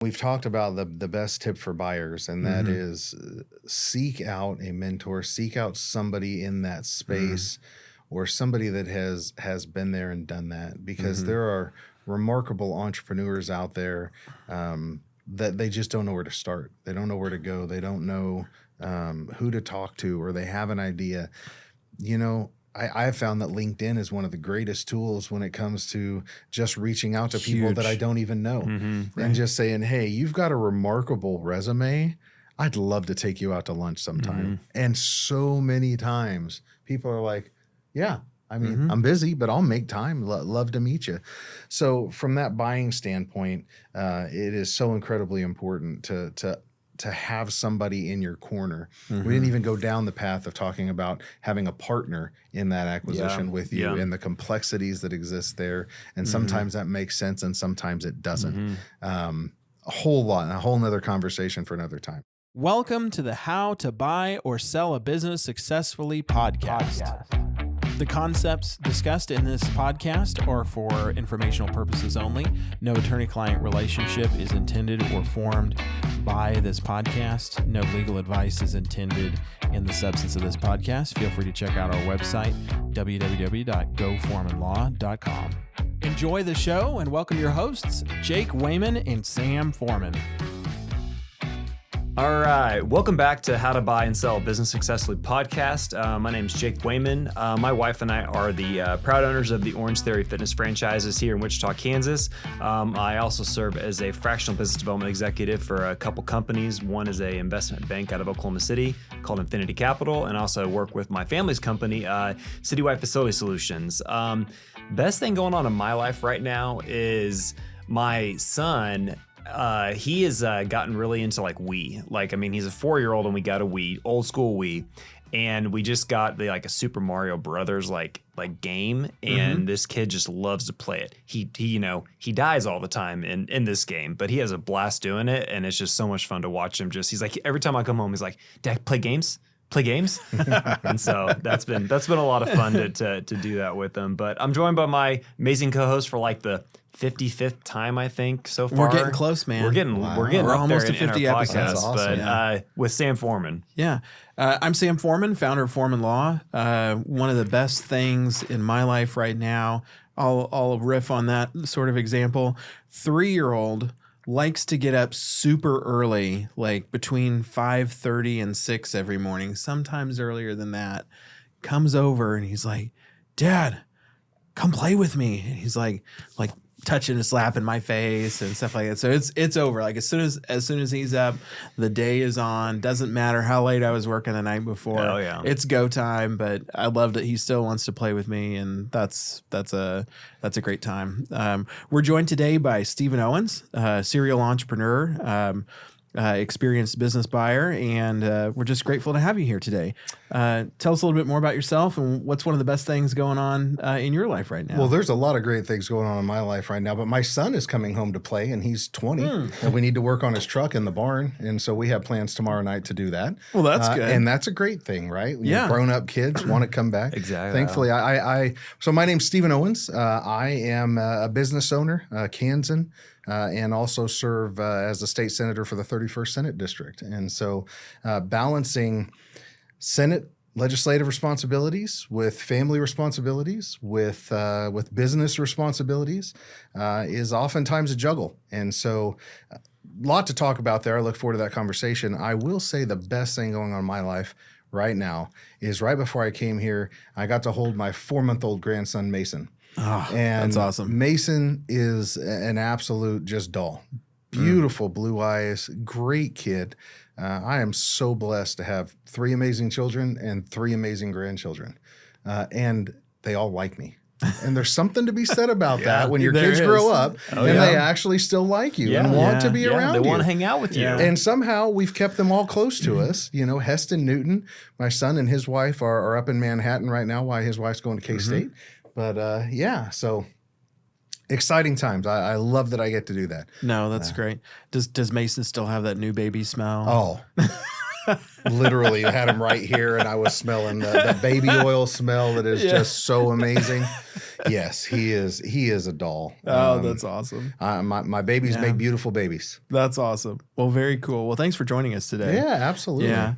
We've talked about the best tip for buyers, and that is seek out a mentor, seek out somebody in that space or somebody that has been there and done that, because there are remarkable entrepreneurs out there that they just don't know where to start. They don't know where to go. They don't know who to talk to, or they have an idea. I have found that LinkedIn is one of the greatest tools when it comes to just reaching out to people that I don't even know and just saying, hey, you've got a remarkable resume. I'd love to take you out to lunch sometime. And so many times people are like, yeah, I mean, I'm busy, but I'll make time. Love to meet you. So from that buying standpoint, it is so incredibly important to have somebody in your corner. We didn't even go down the path of talking about having a partner in that acquisition with you and the complexities that exist there. And sometimes that makes sense and sometimes it doesn't. A whole nother conversation for another time. Welcome to the How to Buy or Sell a Business Successfully podcast. The concepts discussed in this podcast are for informational purposes only. No attorney-client relationship is intended or formed by this podcast. No legal advice is intended in the substance of this podcast. Feel free to check out our website, www.goforemanlaw.com. Enjoy the show and welcome your hosts, Jake Wayman and Sam Foreman. All right, welcome back to How to Buy and Sell a Business Successfully podcast. My name is Jake Wayman. My wife and I are the proud owners of the Orange Theory Fitness franchises here in Wichita, Kansas. I also serve as a fractional business development executive for a couple companies. One is an investment bank out of Oklahoma City called Infinity Capital, and also work with my family's company, Citywide Facility Solutions. Best thing going on in my life right now is my son. He has gotten really into like Wii. He's a 4-year-old and we got a Wii, old school Wii, and we just got a Super Mario Brothers like game, and this kid just loves to play it. He dies all the time in this game, but he has a blast doing it, and it's just so much fun to watch him. He's like, every time I come home, he's like, Dad, play games. And so that's been a lot of fun to do that with them. But I'm joined by my amazing co-host for the 55th time, I think, so far. We're getting close, man. We're getting We're almost to 50 episodes. Awesome, but with Sam Foreman. Yeah. I'm Sam Foreman, founder of Foreman Law. One of the best things in my life right now, I'll riff on that sort of example. 3-year-old likes to get up super early, like between 5:30 and 6 every morning, sometimes earlier than that. Comes over and he's like, Dad, come play with me. And he's like touching his lap in my face and stuff like that. So it's over. Like as soon as he's up, the day is on. Doesn't matter how late I was working the night before. Oh yeah, it's go time. But I love that he still wants to play with me, and that's a great time. We're joined today by Stephen Owens, serial entrepreneur, experienced business buyer, and we're just grateful to have you here today. Tell us a little bit more about yourself and what's one of the best things going on in your life right now. Well, there's a lot of great things going on in my life right now, but my son is coming home to play, and he's 20, and we need to work on his truck in the barn, and so we have plans tomorrow night to do that. Well, that's good. And that's a great thing, right? Yeah. Grown-up kids want to come back. Exactly. Thankfully, so my name's Stephen Owens. I am a business owner, Kansan, and also serve as a state senator for the 31st Senate District. And so balancing Senate legislative responsibilities with family responsibilities, with business responsibilities is oftentimes a juggle. And so a lot to talk about there. I look forward to that conversation. I will say the best thing going on in my life right now is right before I came here, I got to hold my 4-month-old grandson, Mason. Oh, and that's awesome. Mason is an absolute just doll. Beautiful blue eyes, great kid. I am so blessed to have 3 amazing children and 3 amazing grandchildren. And they all like me. And there's something to be said about that when your kids grow up and they actually still like you and want to be around you. They want to hang out with you. And somehow we've kept them all close to us. Heston Newton, my son and his wife are up in Manhattan right now while his wife's going to K-State. But so exciting times. I love that I get to do that. No, that's great. Does Mason still have that new baby smell? Oh, Literally had him right here, and I was smelling the baby oil smell that is just so amazing. Yes, he is a doll. Oh, that's awesome. My babies make beautiful babies. That's awesome. Well, very cool. Well, thanks for joining us today. Yeah, absolutely. Yeah.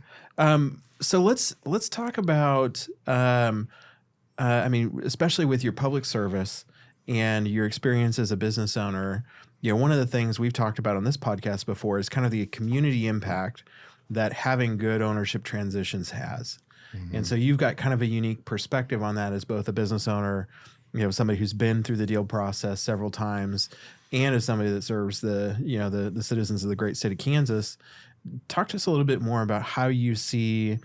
So let's talk about, I mean, especially with your public service and your experience as a business owner. One of the things we've talked about on this podcast before is kind of the community impact that having good ownership transitions has. Mm-hmm. And so you've got kind of a unique perspective on that as both a business owner, somebody who's been through the deal process several times, and as somebody that serves the citizens of the great state of Kansas. Talk to us a little bit more about how you see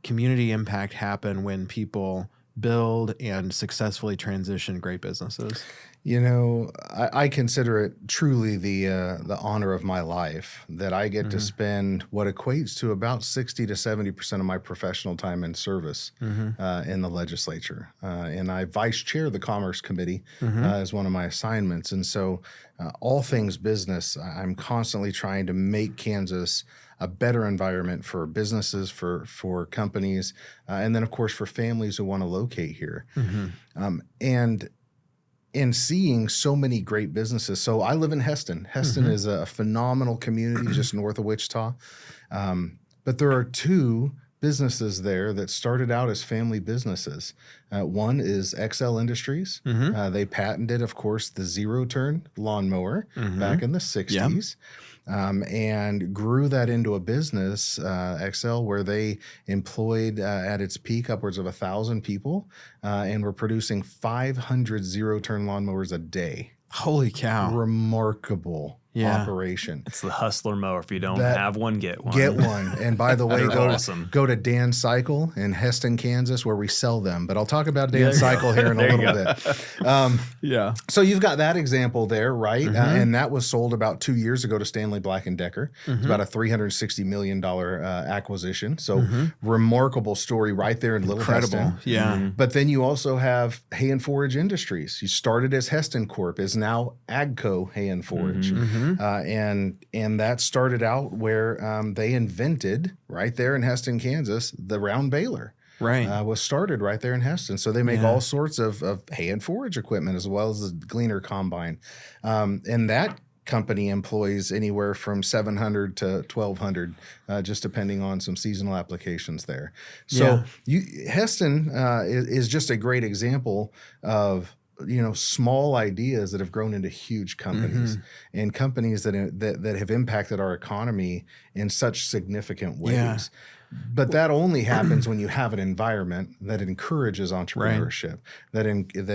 community impact happen when people build and successfully transition great businesses. I consider it truly the honor of my life that I get to spend what equates to about 60 to 70% of my professional time in service in the legislature. And I vice chair the Commerce Committee as one of my assignments. And so all things business, I'm constantly trying to make Kansas a better environment for businesses, for companies, and then, of course, for families who want to locate here. And seeing so many great businesses. So I live in Heston. Heston is a phenomenal community just north of Wichita. But there are two businesses there that started out as family businesses. One is XL Industries. They patented, of course, the zero-turn lawnmower back in the 60s. And grew that into a business, XL, where they employed at its peak upwards of 1,000 people and were producing 500 zero-turn lawnmowers a day. Holy cow. Remarkable operation. It's the hustler mower. If you don't have one, get one. Get one. And by the way, go to Dan Cycle in Heston, Kansas, where we sell them. But I'll talk about Dan Cycle here in a little bit. So you've got that example there, right? And that was sold about 2 years ago to Stanley Black & Decker. It's about a $360 million acquisition. So remarkable story right there in Little Heston. Yeah. But then you also have Hay and Forage Industries. You started as Heston Corp, is now Agco Hay and Forage. And that started out where they invented right there in Heston, Kansas, the round baler. Right. Was started right there in Heston. So they make all sorts of hay and forage equipment as well as the gleaner combine. And that company employs anywhere from 700 to 1,200, just depending on some seasonal applications there. So Heston is just a great example of small ideas that have grown into huge companies and companies that have impacted our economy in such significant ways. Yeah. But that only happens when you have an environment that encourages entrepreneurship, that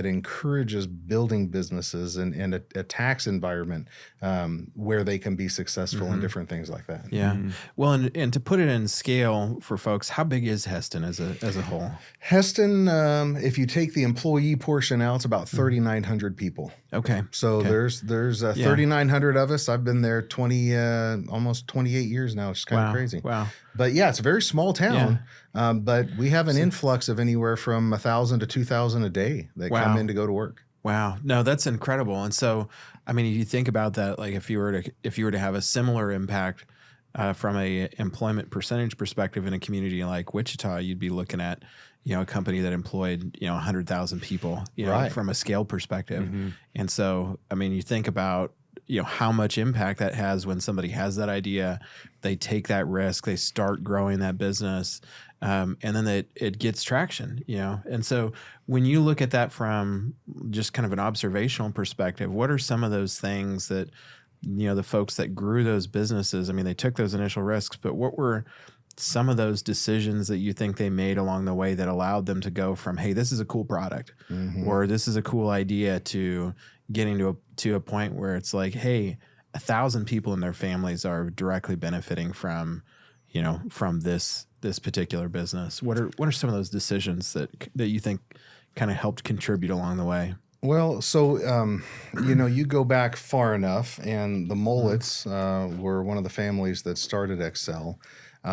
encourages building businesses and a tax environment where they can be successful and different things like that. Yeah. Well, and to put it in scale for folks, how big is Heston as a whole? Heston, if you take the employee portion out, it's about 3,900 people. Okay. So there's 3,900 of us. I've been there almost 28 years now. It's kind of crazy. Wow. But yeah, it's a very small town. But we have an influx of anywhere from 1,000 to 2,000 a day that come in to go to work. Wow. No, that's incredible. And so, I mean, if you think about that, like if you were to have a similar impact from a employment percentage perspective in a community like Wichita, you'd be looking at, a company that employed, 100,000 people, from a scale perspective. And so, I mean, you think about, how much impact that has when somebody has that idea, they take that risk, they start growing that business, and then it gets traction, And so when you look at that from just kind of an observational perspective, what are some of those things that, the folks that grew those businesses, I mean, they took those initial risks, but what were some of those decisions that you think they made along the way that allowed them to go from, hey, this is a cool product, or this is a cool idea, to getting to a point where it's like, hey, 1,000 people in their families are directly benefiting from, from this particular business. What are some of those decisions that you think kind of helped contribute along the way? Well, so, you go back far enough, and the Mullets were one of the families that started XL.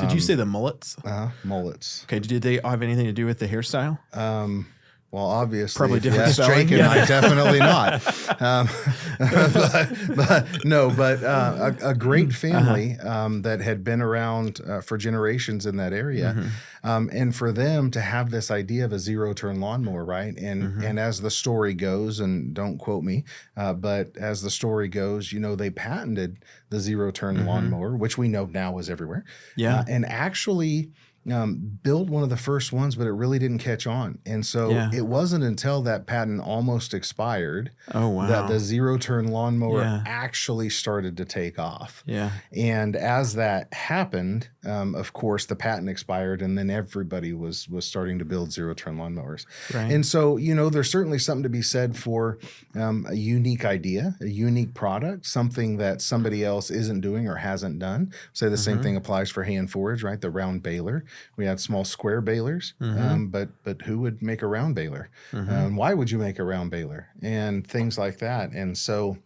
Did you say the Mullets? Mullets. Okay. Did they have anything to do with the hairstyle? Well, obviously, Probably if you different ask spelling. Jake and I, definitely not. But a great family that had been around for generations in that area, and for them to have this idea of a zero-turn lawnmower, right? And as the story goes, and don't quote me, but as the story goes, they patented the zero-turn lawnmower, which we know now is everywhere. Yeah. And actually built one of the first ones, but it really didn't catch on. And so it wasn't until that patent almost expired that the zero-turn lawnmower actually started to take off. Yeah. And as that happened, of course, the patent expired, and then everybody was starting to build zero-turn lawnmowers. Right. And so, there's certainly something to be said for a unique idea, a unique product, something that somebody else isn't doing or hasn't done. Say the same thing applies for hand forage, right? The round baler. We had small square balers, but who would make a round baler? Why would you make a round baler? And things like that. And so,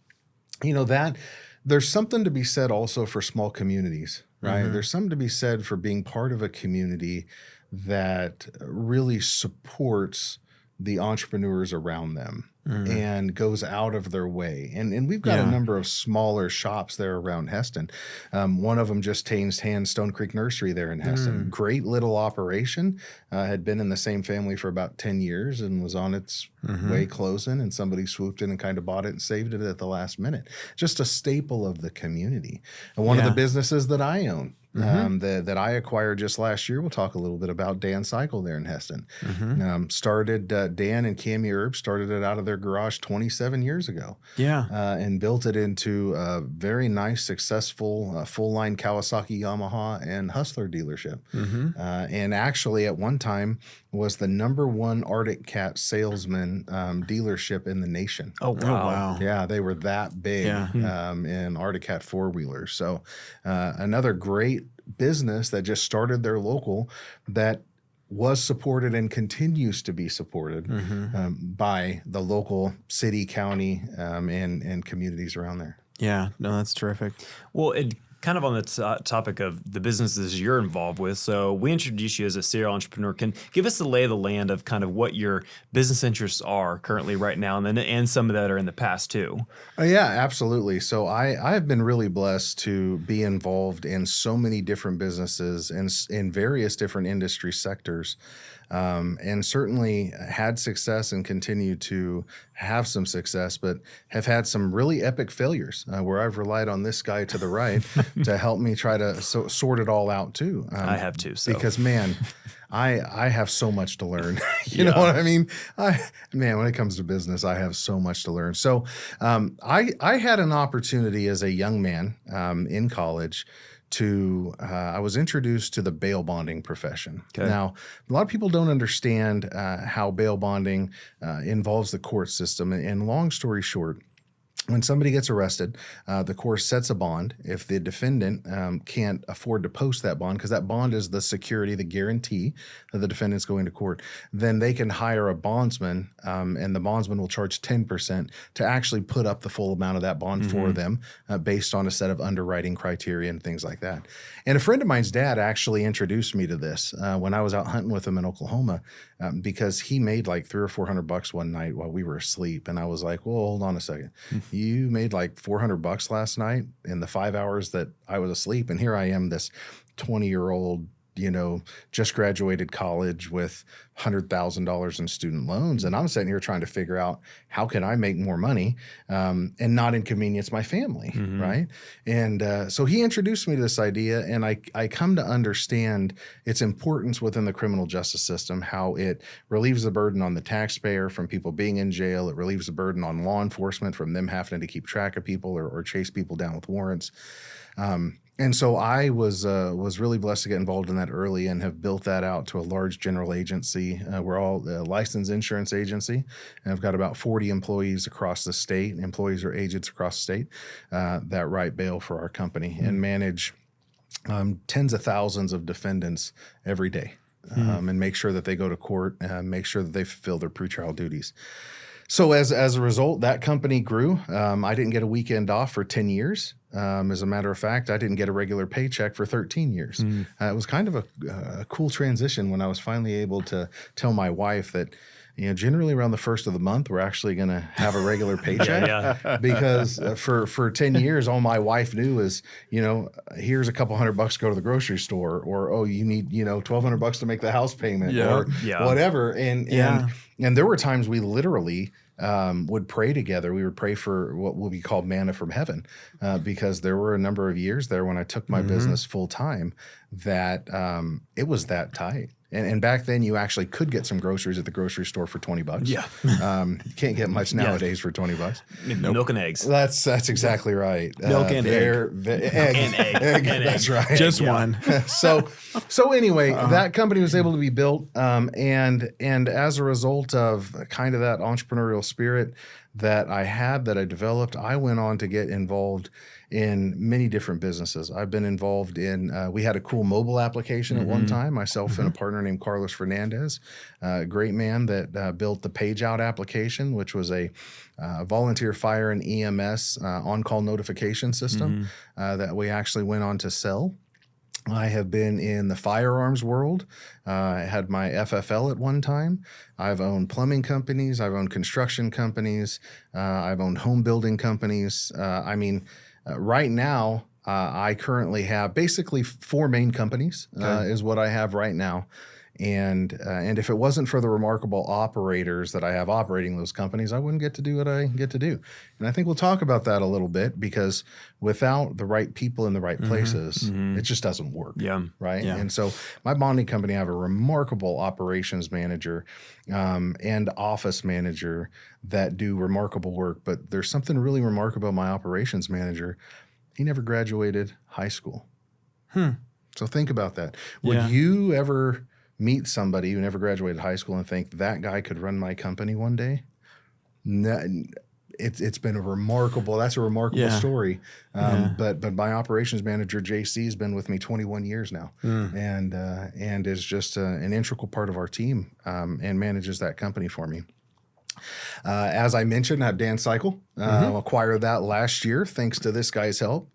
that there's something to be said also for small communities, right? There's something to be said for being part of a community that really supports the entrepreneurs around them and goes out of their way. And we've got a number of smaller shops there around Heston. One of them just changed hands, Stone Creek Nursery there in Heston. Great little operation. Had been in the same family for about 10 years and was on its way closing, and somebody swooped in and kind of bought it and saved it at the last minute. Just a staple of the community. And one of the businesses that I own, that I acquired just last year. We'll talk a little bit about Dan Cycle there in Heston. Started Dan and Cami Herb started it out of their garage 27 years ago. Yeah. And built it into a very nice, successful full-line Kawasaki, Yamaha, and Hustler dealership. And actually at one time was the #1 Arctic Cat salesman dealership in the nation. Oh, wow. Yeah, they were that big in Arctic Cat four-wheelers. So another great business that just started their local that was supported and continues to be supported by the local city, county, and communities around there. Yeah, no, that's terrific. Well, it kind of on the topic of the businesses you're involved with. So we introduced you as a serial entrepreneur. Can give us the lay of the land of kind of what your business interests are currently right now, and some of that are in the past too. Yeah, absolutely. So I've been really blessed to be involved in so many different businesses and in various different industry sectors. And certainly had success and continue to have some success, but have had some really epic failures where I've relied on this guy to the right to help me try to sort it all out too. I have too. So. Because, man, I have so much to learn. You know what I mean? When it comes to business, I have so much to learn. So I had an opportunity as a young man in college I was introduced to the bail bonding profession. Okay. Now, a lot of people don't understand how bail bonding involves the court system. And long story short, when somebody gets arrested, the court sets a bond. If the defendant can't afford to post that bond, because that bond is the security, the guarantee that the defendant's going to court, then they can hire a bondsman, and the bondsman will charge 10% to actually put up the full amount of that bond for them based on a set of underwriting criteria and things like that. And a friend of mine's dad actually introduced me to this when I was out hunting with him in Oklahoma, because he made like $300 or $400 one night while we were asleep. And I was like, well, hold on a second. You made like $400 last night in the 5 hours that I was asleep. And here I am, this 20-year-old, just graduated college with $100,000 in student loans. And I'm sitting here trying to figure out how can I make more money and not inconvenience my family, right? And so he introduced me to this idea, and I come to understand its importance within the criminal justice system, how it relieves the burden on the taxpayer from people being in jail. It relieves the burden on law enforcement from them having to keep track of people or chase people down with warrants. And so I was really blessed to get involved in that early and have built that out to a large general agency. We're all a licensed insurance agency, and I've got about 40 employees across the state, employees or agents across the state that write bail for our company and manage tens of thousands of defendants every day and make sure that they go to court and make sure that they fulfill their pretrial duties. So as a result, that company grew. I didn't get a weekend off for 10 years. As a matter of fact, I didn't get a regular paycheck for 13 years. It was kind of a cool transition when I was finally able to tell my wife that generally around the first of the month, we're actually going to have a regular paycheck. Yeah. Because for 10 years, all my wife knew is, here's a couple $100 to go to the grocery store, or, oh, you need, $1,200 to make the house payment, or whatever. And there were times we literally would pray together. We would pray for what will be called manna from heaven, because there were a number of years there when I took my business full time that it was that tight. And back then, you actually could get some groceries at the grocery store for $20. Yeah, you can't get much nowadays for $20. Milk and eggs. That's exactly right. Milk and egg. Egg. That's right. Just one. So anyway, that company was able to be built, and as a result of kind of that entrepreneurial spirit that I developed, I went on to get involved in many different businesses. I've been involved in, we had a cool mobile application at one time, myself and a partner named Carlos Fernandez, a great man that built the Page Out application, which was a volunteer fire and EMS on-call notification system that we actually went on to sell. I have been in the firearms world. I had my FFL at one time. I've owned plumbing companies. I've owned construction companies. I've owned home building companies. Right now, I currently have basically 4 main companies is what I have right now. And if it wasn't for the remarkable operators that I have operating those companies, I wouldn't get to do what I get to do. And I think we'll talk about that a little bit, because without the right people in the right places, it just doesn't work. Yeah. Right. Yeah. And so my bonding company, I have a remarkable operations manager and office manager that do remarkable work. But there's something really remarkable about my operations manager. He never graduated high school. So think about that. Would you ever meet somebody who never graduated high school and think that guy could run my company one day? No, it's been a remarkable story. But my operations manager, JC, has been with me 21 years now, and is just an integral part of our team, and manages that company for me. As I mentioned, I have Dan Cycle. Acquired that last year thanks to this guy's help.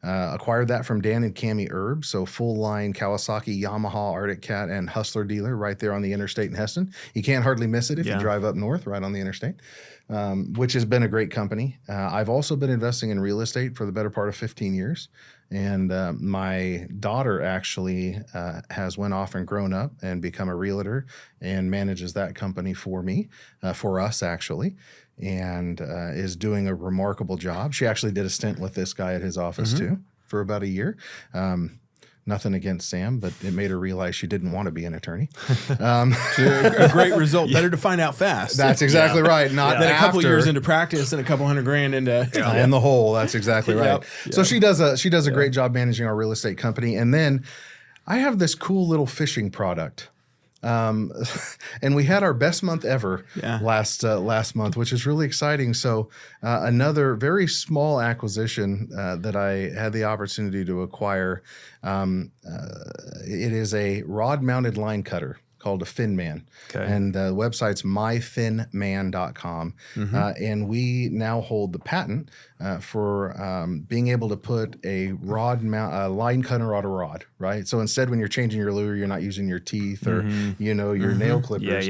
Acquired that from Dan and Cami Erb. So full line Kawasaki, Yamaha, Arctic Cat, and Hustler dealer right there on the interstate in Heston. You can't hardly miss it if you drive up north right on the interstate, which has been a great company. I've also been investing in real estate for the better part of 15 years. And my daughter actually has went off and grown up and become a realtor and manages that company for me, for us actually, and is doing a remarkable job. She actually did a stint with this guy at his office too for about a year. Nothing against Sam, but it made her realize she didn't want to be an attorney. A great result. Better to find out fast. That's exactly right. Not Then a couple after. years into practice and a couple $100,000 into In the hole. That's exactly right. Yep. So she does a great job managing our real estate company. And then I have this cool little fishing product. And we had our best month ever last month, which is really exciting. So another very small acquisition that I had the opportunity to acquire. It is a rod-mounted line cutter called a Finman. Okay. And the website's myfinman.com. And we now hold the patent for being able to put a line cutter on a rod, right? So instead, when you're changing your lure, you're not using your teeth or, your nail clippers.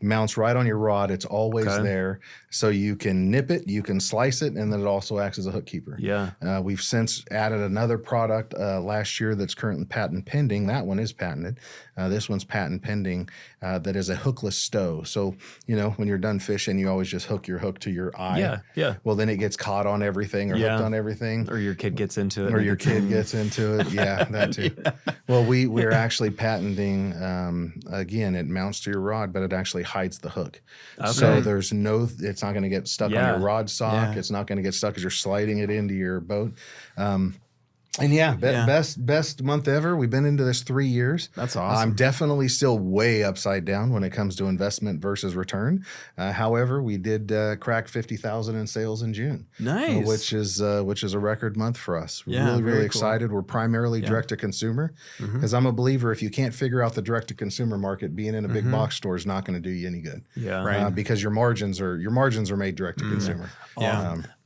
Mounts right on your rod. It's always there. So you can nip it, you can slice it, and then it also acts as a hook keeper. We've since added another product last year that's currently patent pending. That one is patented. This one's patent pending that is a hookless stow. So, when you're done fishing, you always just hook your hook to your eye. Well, then it gets caught on everything or hooked on everything. Or your kid gets into it. Or your kid gets into it. Yeah, that too. Well, we're actually patenting, again, it mounts to your rod, but it actually hides the hook. So there's it's not going to get stuck on your rod sock. It's not going to get stuck as you're sliding it into your boat. And best month ever. We've been into this 3 years. That's awesome. I'm definitely still way upside down when it comes to investment versus return. However, we did crack 50,000 in sales in June. Nice. Which is a record month for us. We're Yeah, really very cool. excited. We're primarily direct to consumer because I'm a believer if you can't figure out the direct to consumer market, being in a big box store is not going to do you any good. Right. Because your margins are made direct to consumer.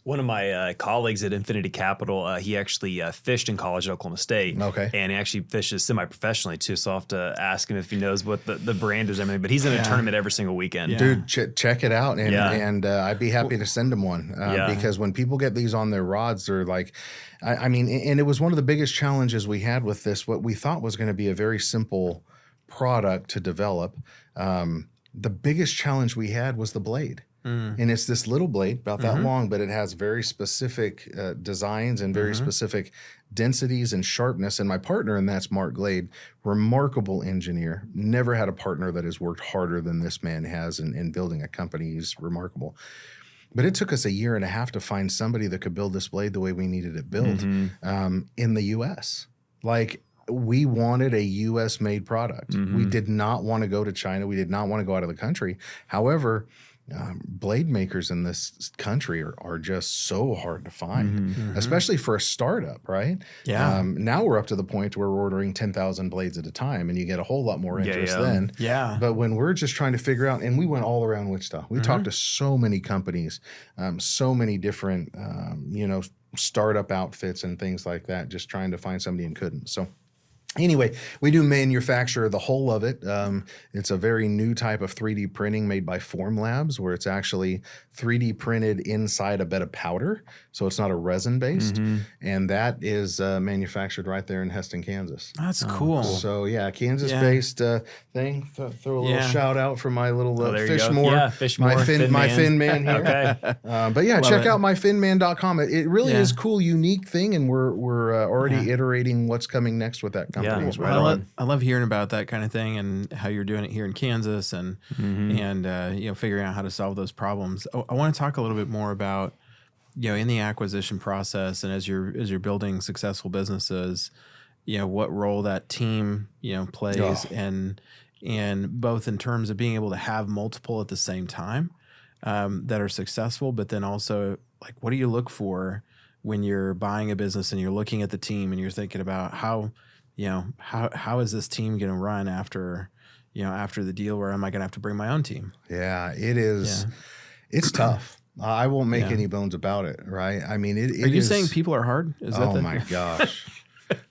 One of my colleagues at Infinity Capital, he actually fished in college at Oklahoma State. Okay. And he actually fishes semi-professionally too. So I'll have to ask him if he knows what the brand is and everything. But he's in a tournament every single weekend. Yeah. Dude, check it out. And I'd be happy to send him one because when people get these on their rods, they're like, I mean, and it was one of the biggest challenges we had with this, what we thought was going to be a very simple product to develop. The biggest challenge we had was the blade. And it's this little blade, about that long, but it has very specific designs and very specific densities and sharpness. And my partner in that's Mark Glade, remarkable engineer. Never had a partner that has worked harder than this man has in building a company. He's remarkable. But it took us a year and a half to find somebody that could build this blade the way we needed it built in the U.S. Like, we wanted a U.S. made product. We did not want to go to China. We did not want to go out of the country. However, blade makers in this country are just so hard to find, especially for a startup, right? Yeah. Now we're up to the point where we're ordering 10,000 blades at a time, and you get a whole lot more interest then. Yeah. But when we're just trying to figure out, and we went all around Wichita, we talked to so many companies, so many different, startup outfits and things like that, just trying to find somebody and couldn't. So anyway, we do manufacture the whole of it. It's a very new type of 3D printing made by Form Labs, where it's actually 3D printed inside a bed of powder. So it's not a resin based. And that is manufactured right there in Heston, Kansas. That's cool. So yeah, Kansas based thing. Throw a little shout out for my little Fishmore. Yeah, Fishmore. My Fin Man here. Okay. But yeah, check out myfinman.com. It really is a cool, unique thing. And we're already iterating what's coming next with that company. Yeah, As well. right I love hearing about that kind of thing and how you're doing it here in Kansas and figuring out how to solve those problems. I want to talk a little bit more about in the acquisition process and as you're building successful businesses, what role that team plays and both in terms of being able to have multiple at the same time that are successful, but then also like what do you look for when you're buying a business and you're looking at the team and you're thinking about how is this team going to run after the deal, or am I going to have to bring my own team? Yeah, it is. Yeah. It's tough. I won't make any bones about it, right? I mean, it Are you saying people are hard? My gosh.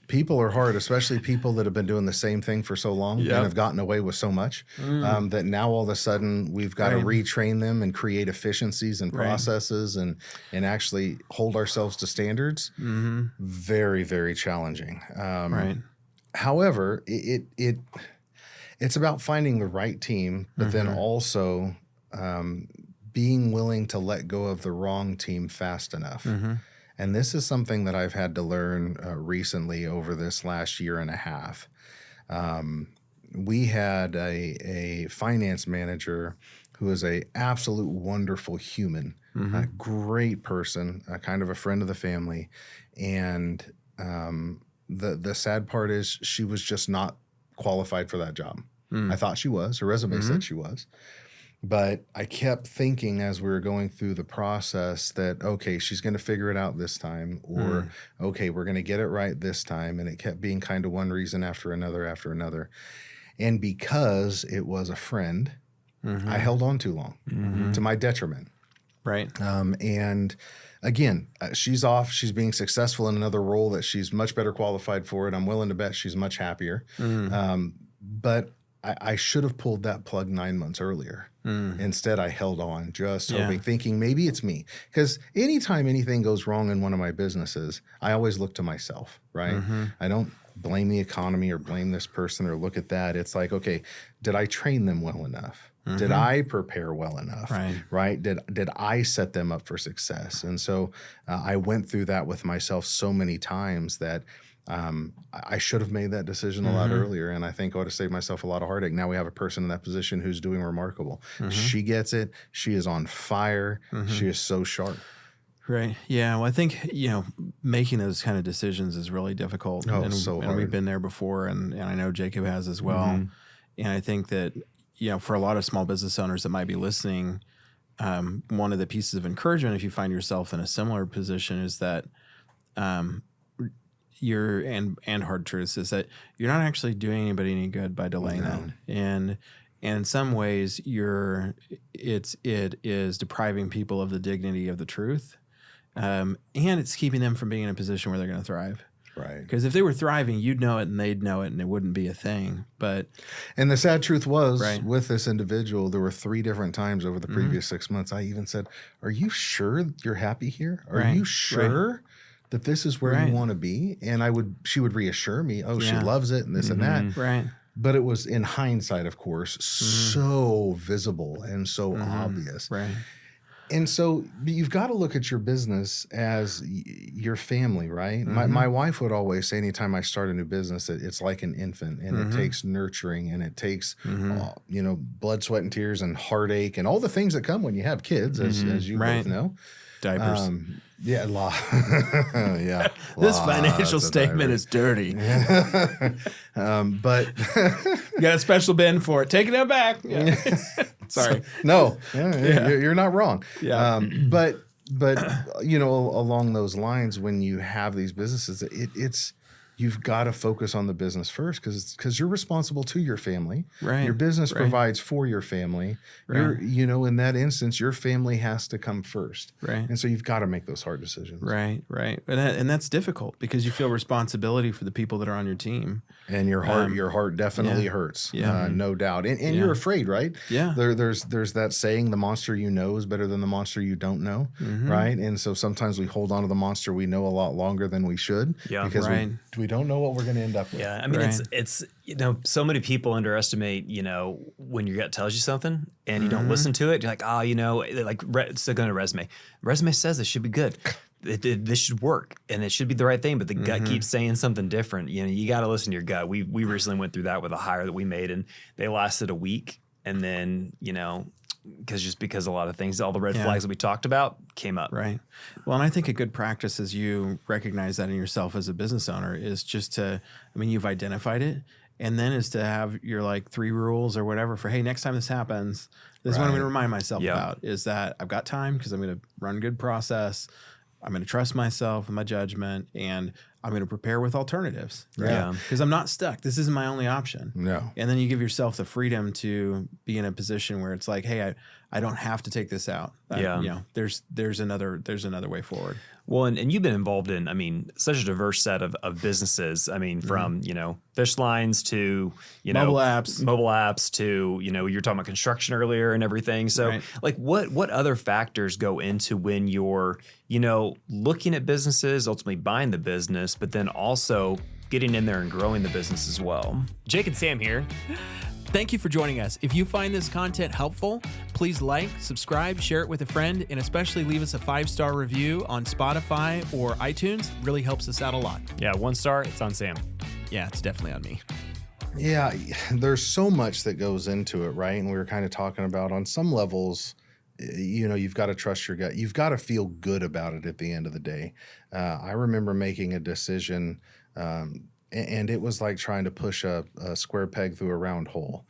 People are hard, especially people that have been doing the same thing for so long and have gotten away with so much that now all of a sudden we've got to retrain them and create efficiencies and processes and actually hold ourselves to standards. Very, very challenging. However, it's about finding the right team, but then also being willing to let go of the wrong team fast enough. And this is something that I've had to learn recently over this last year and a half. We had a finance manager who is a absolute wonderful human, a great person, kind of a friend of the family. And the sad part is she was just not qualified for that job. I thought she was. Her resume said she was. But I kept thinking as we were going through the process that, okay, she's going to figure it out this time, or, okay, we're going to get it right this time. And it kept being kind of one reason after another. And because it was a friend, I held on too long to my detriment. Right. And again, she's off. She's being successful in another role that she's much better qualified for. And I'm willing to bet she's much happier. But I should have pulled that plug 9 months earlier. Instead, I held on, just hoping, thinking maybe it's me. Because anytime anything goes wrong in one of my businesses, I always look to myself, right? I don't blame the economy or blame this person or look at that. It's like, okay, did I train them well enough? Did I prepare well enough? Right? Did I set them up for success? And so I went through that with myself so many times that I should have made that decision a lot earlier, and I think I would have saved myself a lot of heartache. Now we have a person in that position who's doing remarkable. She gets it. She is on fire. She is so sharp. Right. Yeah. Well, I think, making those kind of decisions is really difficult. Oh, so hard. And we've been there before, and I know Jacob has as well. And I think that, for a lot of small business owners that might be listening, one of the pieces of encouragement, if you find yourself in a similar position, is that and hard truths is that you're not actually doing anybody any good by delaying that. And in some ways it is depriving people of the dignity of the truth. and it's keeping them from being in a position where they're going to thrive. Right. Because if they were thriving, you'd know it and they'd know it and it wouldn't be a thing. And the sad truth was, Right. with this individual, there were 3 different times over the previous 6 months I even said, "Are you sure you're happy here? Are Right. you sure that this is where Right. you want to be?" And she would reassure me, "Oh, she Yeah. loves it and this and that." Right. But it was, in hindsight, of course, so visible and so obvious. Right. And so you've got to look at your business as your family, right? My wife would always say, anytime I start a new business, it's like an infant, and it takes nurturing, and it takes, blood, sweat, and tears, and heartache, and all the things that come when you have kids, as you both know. Diapers. Yeah, yeah. This financial statement is dirty. But You got a special bin for it. Take it out back. Yeah. Sorry. no, you're not wrong. Yeah. But along those lines, when you have these businesses, it's you've got to focus on the business first, because you're responsible to your family. Right. Your business Right. provides for your family. Right. In that instance, your family has to come first. Right. And so you've got to make those hard decisions. Right. And that's difficult because you feel responsibility for the people that are on your team. And your heart definitely hurts. Yeah. No doubt. And you're afraid, right? Yeah. There's that saying, the monster you know is better than the monster you don't know. Right. And so sometimes we hold on to the monster we know a lot longer than we should. Yeah. Because Right. we don't know what we're going to end up with. Yeah, I mean, Right. it's so many people underestimate, when your gut tells you something and you don't listen to it. You're like, it's still going to resume. Resume says this should be good. This should work and it should be the right thing, but the gut keeps saying something different. You got to listen to your gut. We recently went through that with a hire that we made, and they lasted a week, and then because a lot of things, all the red flags that we talked about came up. Right. Well, and I think a good practice as you recognize that in yourself as a business owner is just to, you've identified it, and then is to have your 3 rules or whatever for, hey, next time this happens, this is what I'm going to remind myself about, is that I've got time because I'm going to run a good process. I'm going to trust myself and my judgment, and I'm going to prepare with alternatives. Right? Yeah. Because I'm not stuck. This isn't my only option. No. And then you give yourself the freedom to be in a position where it's like, hey, I don't have to take this out. There's another way forward. Well, and you've been involved in, such a diverse set of businesses. From, fish lines to, Mobile apps to, you were talking about construction earlier and everything. So what other factors go into when you're, looking at businesses, ultimately buying the business, but then also getting in there and growing the business as well? Jake and Sam here. Thank you for joining us. If you find this content helpful, please like, subscribe, share it with a friend, and especially leave us a 5-star review on Spotify or iTunes. Really helps us out a lot. Yeah, 1 star, it's on Sam. Yeah, it's definitely on me. Yeah, there's so much that goes into it, right? And we were kind of talking about, on some levels, you've got to trust your gut. You've got to feel good about it at the end of the day. I remember making a decision, and it was like trying to push a square peg through a round hole.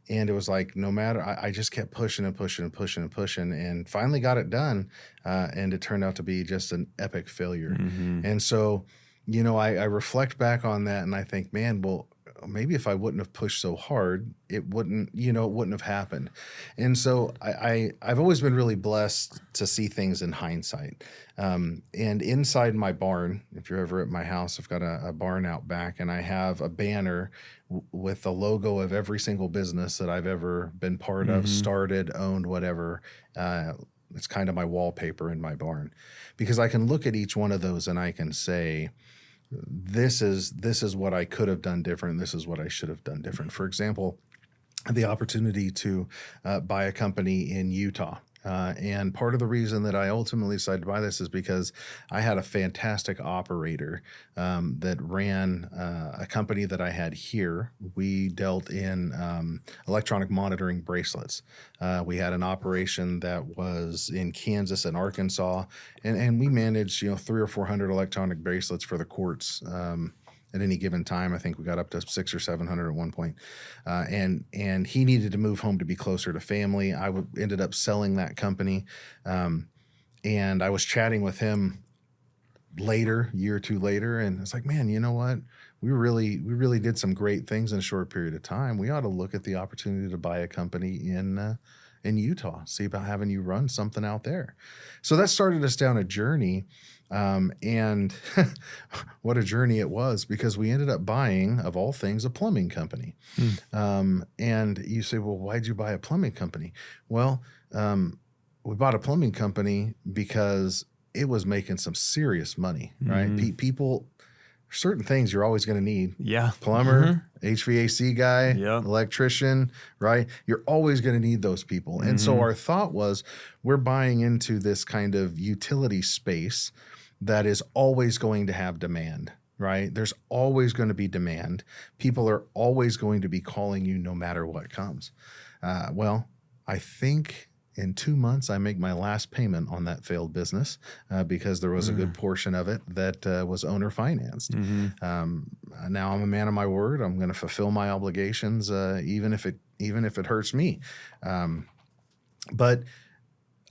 And it was like, no matter, I just kept pushing and pushing and pushing and pushing, and finally got it done. And it turned out to be just an epic failure. And so, I reflect back on that, and I think, man, well, maybe if I wouldn't have pushed so hard, it wouldn't have happened. And so I've always been really blessed to see things in hindsight. And inside my barn, if you're ever at my house, I've got a barn out back, and I have a banner with the logo of every single business that I've ever been part of, started, owned, whatever. It's kind of my wallpaper in my barn, because I can look at each one of those and I can say, this is what I could have done different. This is what I should have done different. For example, the opportunity to buy a company in Utah. And part of the reason that I ultimately decided to buy this is because I had a fantastic operator that ran a company that I had here. We dealt in electronic monitoring bracelets. We had an operation that was in Kansas and Arkansas, and we managed 300 or 400 electronic bracelets for the courts. At any given time, I think we got up to 600 or 700 at one point. And he needed to move home to be closer to family. I ended up selling that company. And I was chatting with him later, a year or two later, and it's like, man, you know what? We really did some great things in a short period of time. We ought to look at the opportunity to buy a company in in Utah, see about having you run something out there. So that started us down a journey. And what a journey it was, because we ended up buying, of all things, a plumbing company. And you say, well, why'd you buy a plumbing company? Well, we bought a plumbing company because it was making some serious money, right? People, certain things you're always going to need. Yeah. Plumber, HVAC guy, Yep. electrician, right? You're always going to need those people. And so our thought was, we're buying into this kind of utility space that is always going to have demand, right? There's always going to be demand. People are always going to be calling you no matter what comes. Well, I think in 2 months, I make my last payment on that failed business because there was a good portion of it that was owner financed. Now I'm a man of my word. I'm going to fulfill my obligations, even if it hurts me. But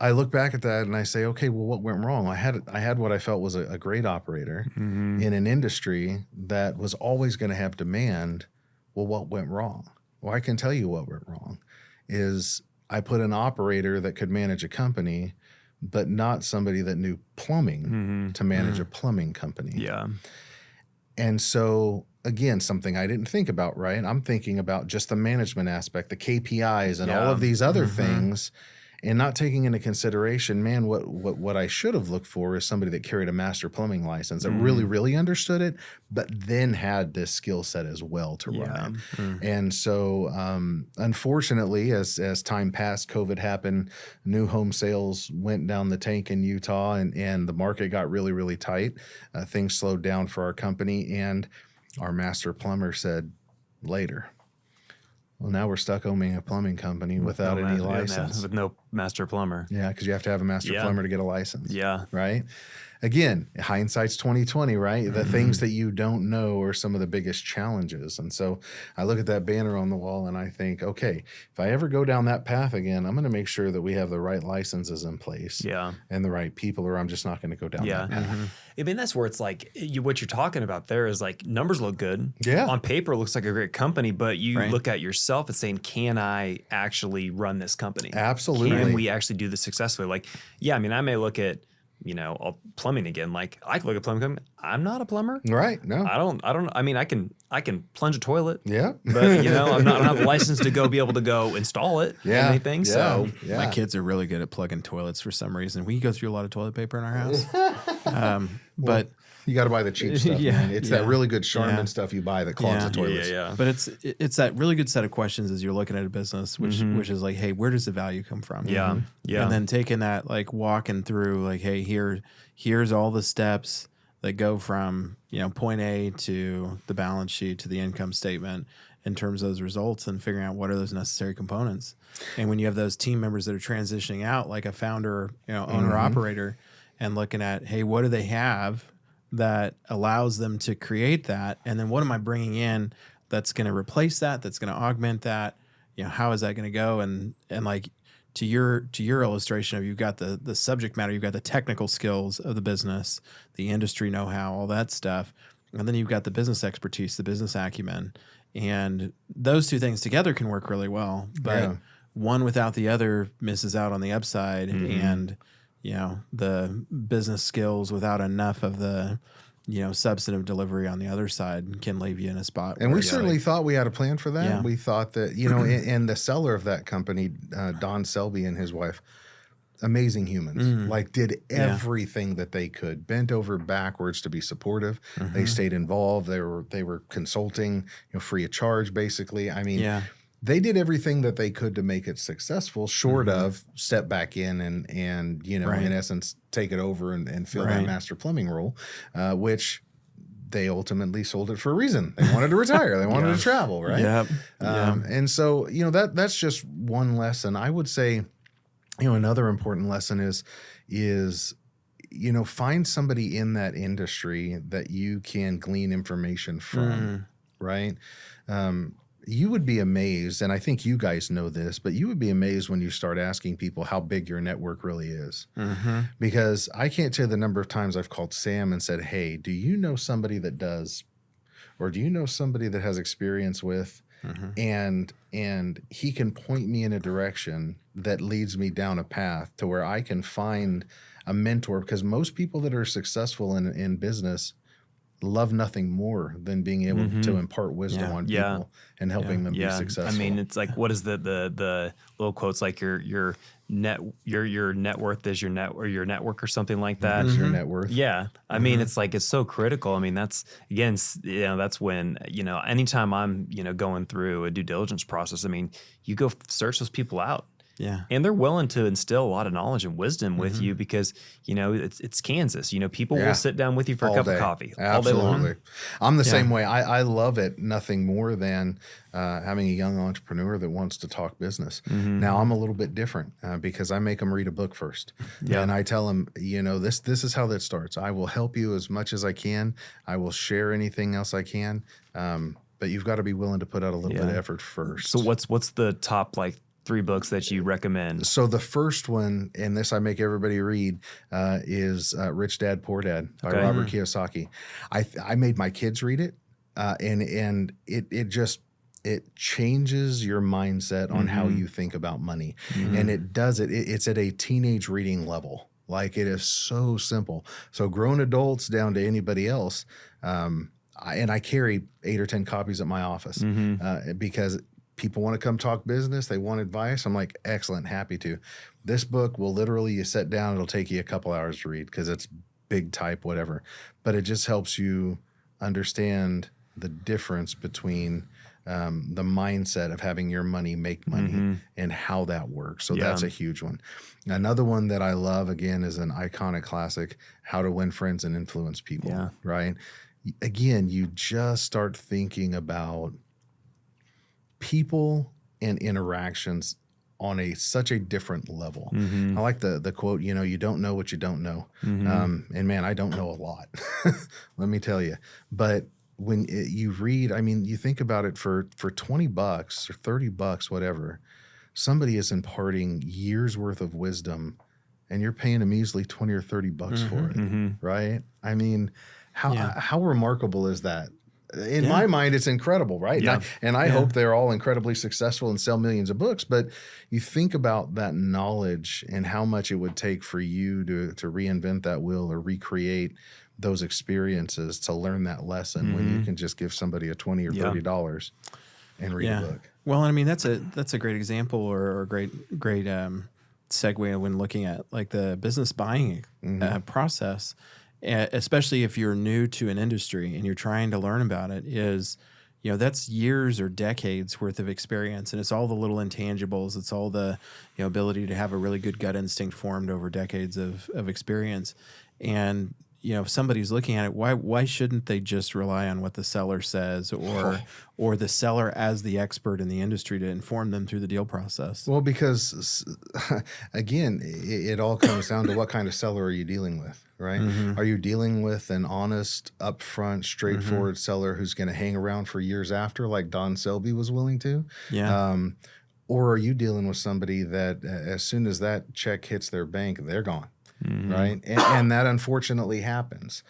I look back at that and I say, okay, well, what went wrong? I had what I felt was a great operator in an industry that was always going to have demand. Well, what went wrong? Well, I can tell you what went wrong is I put an operator that could manage a company, but not somebody that knew plumbing to manage a plumbing company. Yeah. And so, again, something I didn't think about, right? I'm thinking about just the management aspect, the KPIs and all of these other things, and not taking into consideration, man, what I should have looked for is somebody that carried a master plumbing license that really understood it, but then had this skill set as well to run it. And so, unfortunately, as time passed, COVID happened, new home sales went down the tank in Utah, and the market got really tight. Things slowed down for our company, and our master plumber said, later. Well, now we're stuck owning a plumbing company without any license. With no master plumber. Yeah, because you have to have a master plumber to get a license. Yeah. Right? Again, hindsight's 20/20, right? The things that you don't know are some of the biggest challenges. And so I look at that banner on the wall and I think, okay, if I ever go down that path again, I'm going to make sure that we have the right licenses in place and the right people, or I'm just not going to go down that path. I mean, that's where it's like what you're talking about there is like numbers look good. Yeah. On paper, it looks like a great company, but you look at yourself and saying, can I actually run this company? Absolutely. Can we actually do this successfully? Like, yeah, I mean, I may look at, plumbing again. Like I could look at plumbing company. I'm not a plumber. Right. No. I mean, I can plunge a toilet. Yeah. But I don't have the license to be able to go install it. Yeah. Or anything. Yeah. So Yeah. My kids are really good at plugging toilets for some reason. We go through a lot of toilet paper in our house. But you got to buy the cheap stuff, man. It's that really good Charmin Yeah. stuff you buy that clogs the toilets. Yeah. But it's that really good set of questions as you're looking at a business, which is like, hey, where does the value come from? Yeah. Yeah. And then taking that, like walking through, like, hey, here's all the steps that go from point A to the balance sheet to the income statement in terms of those results, and figuring out what are those necessary components. And when you have those team members that are transitioning out, like a founder, owner operator, and looking at, hey, what do they have that allows them to create that, and then what am I bringing in that's going to replace that, that's going to augment that? How is that going to go? And like to your illustration of, you've got the subject matter, you've got the technical skills of the business, the industry know-how, all that stuff, and then you've got the business expertise, the business acumen, and those two things together can work really well. But one without the other misses out on the upside, and the business skills without enough of the substantive delivery on the other side can leave you in a spot. And we certainly thought we had a plan for that. Yeah. We thought that, and the seller of that company, Don Selby and his wife, amazing humans, like did everything that they could, bent over backwards to be supportive. They stayed involved. They were consulting, free of charge, basically. I mean, they did everything that they could to make it successful, short of step back in and in essence, take it over and fill that master plumbing role, which they ultimately sold it for a reason. They wanted to retire. They wanted to travel, right? Yep. And so, that's just one lesson. I would say, another important lesson is find somebody in that industry that you can glean information from, right? You would be amazed, and I think you guys know this, but you would be amazed when you start asking people how big your network really is. Because I can't tell you the number of times I've called Sam and said, hey, do you know somebody that does, or do you know somebody that has experience with? and he can point me in a direction that leads me down a path to where I can find a mentor, because most people that are successful in business love nothing more than being able to impart wisdom on people and helping them be successful. I mean, it's like, what is the little quotes, like your net worth is your net, or your network, or something like that. Is your net worth. Yeah. I mean, it's like, it's so critical. I mean, that's, again, that's when, anytime I'm, going through a due diligence process, I mean, you go search those people out. Yeah. And they're willing to instill a lot of knowledge and wisdom with you, because, it's Kansas. People will sit down with you for a cup of coffee all day long. Absolutely. I'm the same way. I love it nothing more than having a young entrepreneur that wants to talk business. Now, I'm a little bit different because I make them read a book first. And I tell them, this is how that starts. I will help you as much as I can. I will share anything else I can. But you've got to be willing to put out a little bit of effort first. So what's the top, 3 books that you recommend? So the first one, and this I make everybody read, is Rich Dad, Poor Dad by Robert Kiyosaki. I made my kids read it, and it changes your mindset on how you think about money. And it does it. It's at a teenage reading level. Like, it is so simple. So grown adults down to anybody else, and I carry 8 or 10 copies at my office because people want to come talk business. They want advice. I'm like, excellent, happy to. This book will literally, you sit down, it'll take you a couple hours to read because it's big type, whatever. But it just helps you understand the difference between the mindset of having your money make money and how that works. So that's a huge one. Another one that I love, again, is an iconic classic, How to Win Friends and Influence People, right? Again, you just start thinking about people and interactions on such a different level. I like the quote, you don't know what you don't know. And man, I don't know a lot, let me tell you. But when you read, I mean, you think about it, for $20 or $30, whatever, somebody is imparting years worth of wisdom, and you're paying a measly $20 or $30 for it, right? I mean, how remarkable is that? In my mind, it's incredible, right? And I hope they're all incredibly successful and sell millions of books. But you think about that knowledge and how much it would take for you to reinvent that wheel or recreate those experiences to learn that lesson when you can just give somebody a $20 or $30 and read a book. Well, I mean, that's a great example or a great segue when looking at the business buying process. Especially if you're new to an industry and you're trying to learn about it, is, that's years or decades worth of experience. And it's all the little intangibles. It's all the, ability to have a really good gut instinct formed over decades of experience. And, if somebody's looking at it, why shouldn't they just rely on what the seller says or the seller as the expert in the industry to inform them through the deal process? Well, because again, it all comes down to what kind of seller are you dealing with, right? Are you dealing with an honest, upfront, straightforward seller who's going to hang around for years after, like Don Selby was willing to? Or are you dealing with somebody that as soon as that check hits their bank, they're gone? Right. And that unfortunately happens.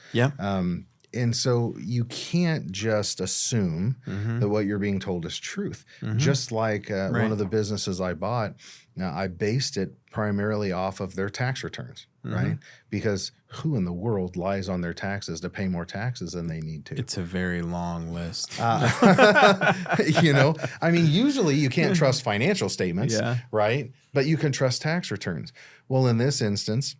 And so you can't just assume that what you're being told is truth. Just like one of the businesses I bought, I based it primarily off of their tax returns, right? Because who in the world lies on their taxes to pay more taxes than they need to? It's a very long list. I mean, usually you can't trust financial statements, right? But you can trust tax returns. Well, in this instance,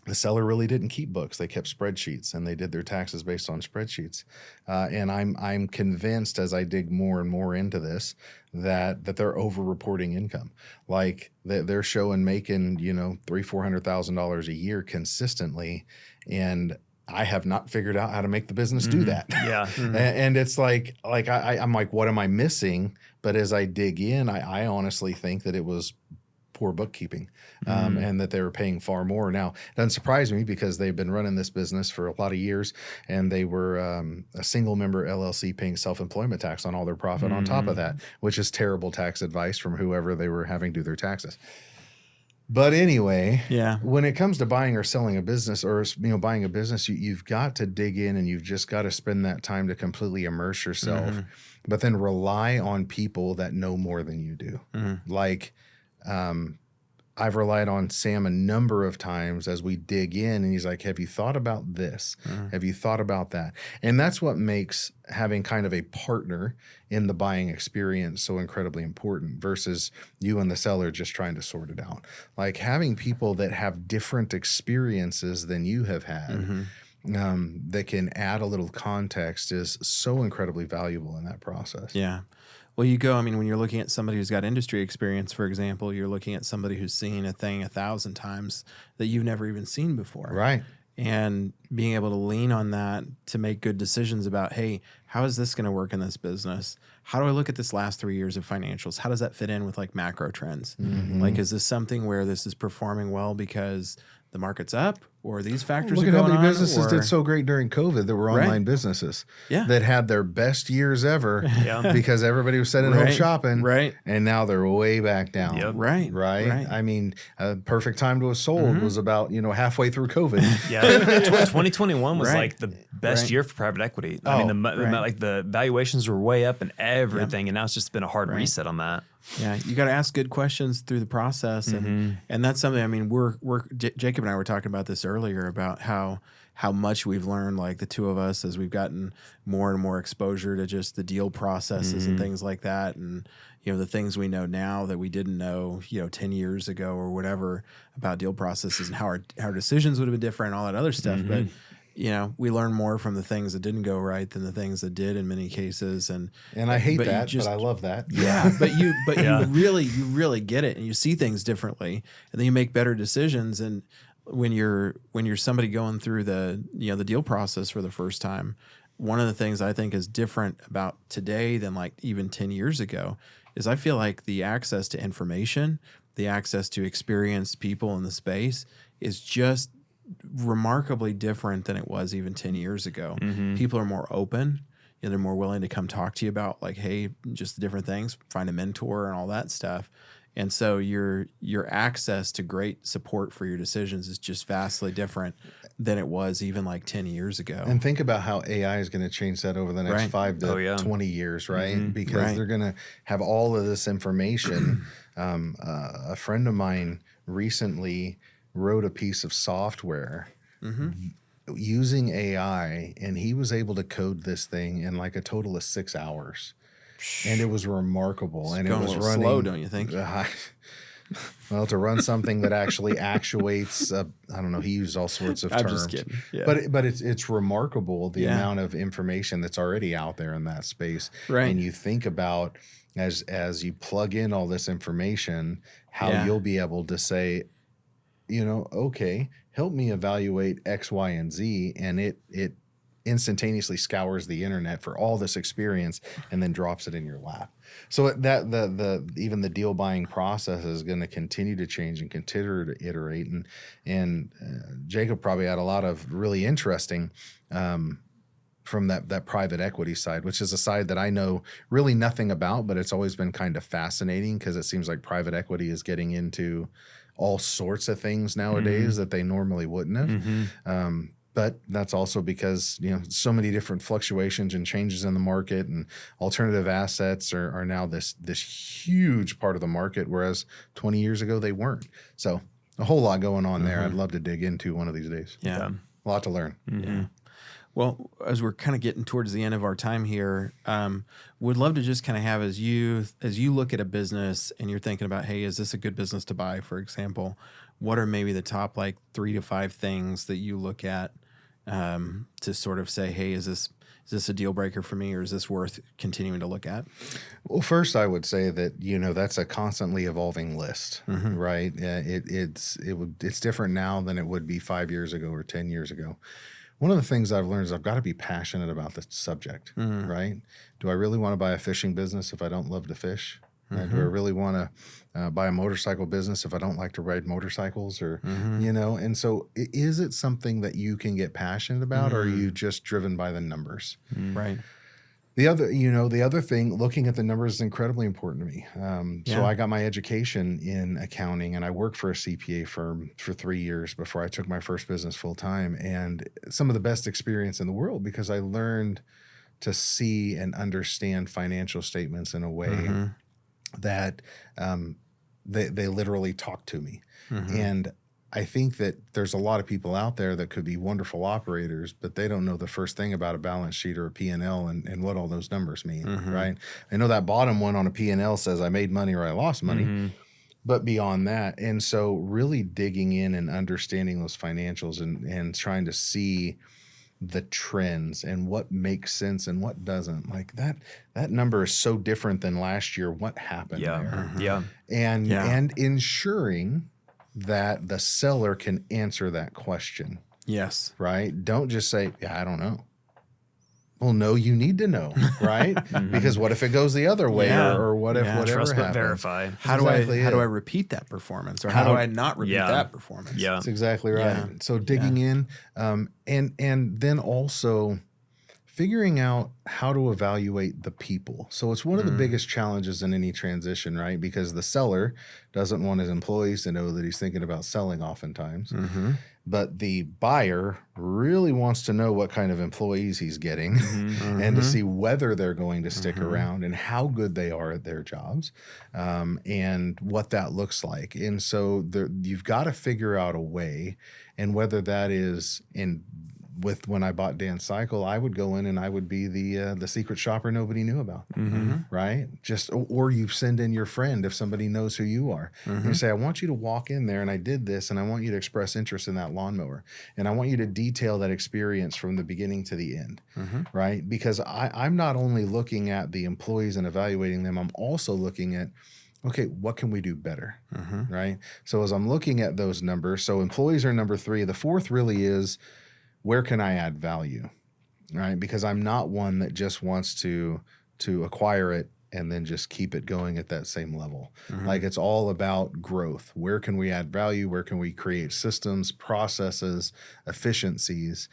the seller really didn't keep books. They kept spreadsheets, and they did their taxes based on spreadsheets. And I'm convinced, as I dig more and more into this, that they're over-reporting income. Like they're showing making $300,000-$400,000 a year consistently, and I have not figured out how to make the business do that. And it's I'm like, what am I missing? But as I dig in, I honestly think that it was poor bookkeeping, and that they were paying far more. Now, it doesn't surprise me because they've been running this business for a lot of years, and they were a single member LLC paying self-employment tax on all their profit on top of that, which is terrible tax advice from whoever they were having do their taxes. But anyway, Yeah. when it comes to buying or selling a business, or buying a business, you've got to dig in, and you've just got to spend that time to completely immerse yourself, but then rely on people that know more than you do. Like, I've relied on Sam a number of times as we dig in, and he's like, have you thought about this? Have you thought about that? And that's what makes having kind of a partner in the buying experience so incredibly important versus you and the seller just trying to sort it out. Like, having people that have different experiences than you have had that can add a little context is so incredibly valuable in that process. Yeah. Well, when you're looking at somebody who's got industry experience, for example, you're looking at somebody who's seen a thing 1,000 times that you've never even seen before. Right. And being able to lean on that to make good decisions about, hey, how is this going to work in this business? How do I look at this last 3 years of financials? How does that fit in with like macro trends? Like, is this something where this is performing well because the market's up, or these factors Look are at how going many on? businesses did so great during COVID that were online businesses that had their best years ever because everybody was sitting at home shopping. Right. And now they're way back down. Yep. Right. I mean, perfect time to have sold was about, halfway through COVID. Yeah. 2021 was like the best year for private equity. I mean, the valuations were way up and everything. And now it's just been a hard reset on that. Yeah, you got to ask good questions through the process, and that's something. I mean, Jacob and I were talking about this earlier about how much we've learned, like the two of us, as we've gotten more and more exposure to just the deal processes and things like that, and the things we know now that we didn't know 10 years ago or whatever about deal processes and how our decisions would have been different and all that other stuff, but. We learn more from the things that didn't go right than the things that did in many cases, and I hate that, but I love that. Yeah, but you really get it, and you see things differently, and then you make better decisions. And when you're somebody going through the the deal process for the first time, one of the things I think is different about today than like even 10 years ago is I feel like the access to information, the access to experienced people in the space is just remarkably different than it was even 10 years ago. People are more open. They're more willing to come talk to you about like, hey, just the different things, find a mentor and all that stuff. And so your access to great support for your decisions is just vastly different than it was even like 10 years ago. And think about how AI is going to change that over the next 5 to 20 years, right? Because they're going to have all of this information. A friend of mine recently wrote a piece of software using AI, and he was able to code this thing in like a total of 6 hours, and it was remarkable. It's and going it was a little running slow, don't you think? Well, to run something that actually actuates, I don't know. He used all sorts of terms. I'm just kidding. Yeah. But it's remarkable the amount of information that's already out there in that space. Right. And you think about as you plug in all this information, how you'll be able to say, okay, help me evaluate X, Y, and Z, and it instantaneously scours the internet for all this experience and then drops it in your lap. So that even the deal buying process is going to continue to change and continue to iterate. And Jacob probably had a lot of really interesting from that private equity side, which is a side that I know really nothing about, but it's always been kind of fascinating because it seems like private equity is getting into all sorts of things nowadays that they normally wouldn't have. But that's also because, so many different fluctuations and changes in the market, and alternative assets are now this huge part of the market, whereas 20 years ago they weren't. So a whole lot going on there. I'd love to dig into one of these days. Yeah. A lot to learn. Yeah. Well, as we're kind of getting towards the end of our time here, would love to just kind of have as you look at a business and you're thinking about, hey, is this a good business to buy, for example? What are maybe the top like 3 to 5 things that you look at to sort of say, hey, is this a deal breaker for me, or is this worth continuing to look at? Well, first I would say that, that's a constantly evolving list, right? It's different now than it would be 5 years ago or 10 years ago. One of the things I've learned is I've got to be passionate about the subject, right? Do I really want to buy a fishing business if I don't love to fish? Do I really want to buy a motorcycle business if I don't like to ride motorcycles? Or, and so is it something that you can get passionate about, or are you just driven by the numbers? Right. The other thing, looking at the numbers is incredibly important to me. So Yeah. I got my education in accounting, and I worked for a CPA firm for 3 years before I took my first business full time. And some of the best experience in the world, because I learned to see and understand financial statements in a way that they literally talk to me. And I think that there's a lot of people out there that could be wonderful operators, but they don't know the first thing about a balance sheet or a P&L and what all those numbers mean, right? I know that bottom one on a P&L says I made money or I lost money, but beyond that. And so really digging in and understanding those financials and trying to see the trends and what makes sense and what doesn't. Like that number is so different than last year. What happened there? Yeah. And ensuring that the seller can answer that question, Yes. right? Don't just say, yeah, I don't know. Well, no, you need to know, right? Because what if it goes the other way, Yeah. or what if Yeah. whatever Trust but happens? verify. How Exactly do I it. repeat that performance, or how do I not repeat Yeah. that performance? Yeah. That's exactly right. Yeah. So digging in, and then also figuring out how to evaluate the people. So it's one of the biggest challenges in any transition, right? Because the seller doesn't want his employees to know that he's thinking about selling oftentimes. But the buyer really wants to know what kind of employees he's getting and to see whether they're going to stick around and how good they are at their jobs, and what that looks like. And so you've got to figure out a way, and whether that is when I bought Dan's Cycle, I would go in and I would be the secret shopper nobody knew about, right? Or you send in your friend if somebody knows who you are. And you say, I want you to walk in there, and I did this, and I want you to express interest in that lawnmower, and I want you to detail that experience from the beginning to the end, right? Because I'm not only looking at the employees and evaluating them, I'm also looking at, okay, what can we do better, right? So as I'm looking at those numbers, so employees are number 3. The fourth really is, where can I add value, right? Because I'm not one that just wants to acquire it and then just keep it going at that same level. Like, it's all about growth. Where can we add value? Where can we create systems, processes, efficiencies?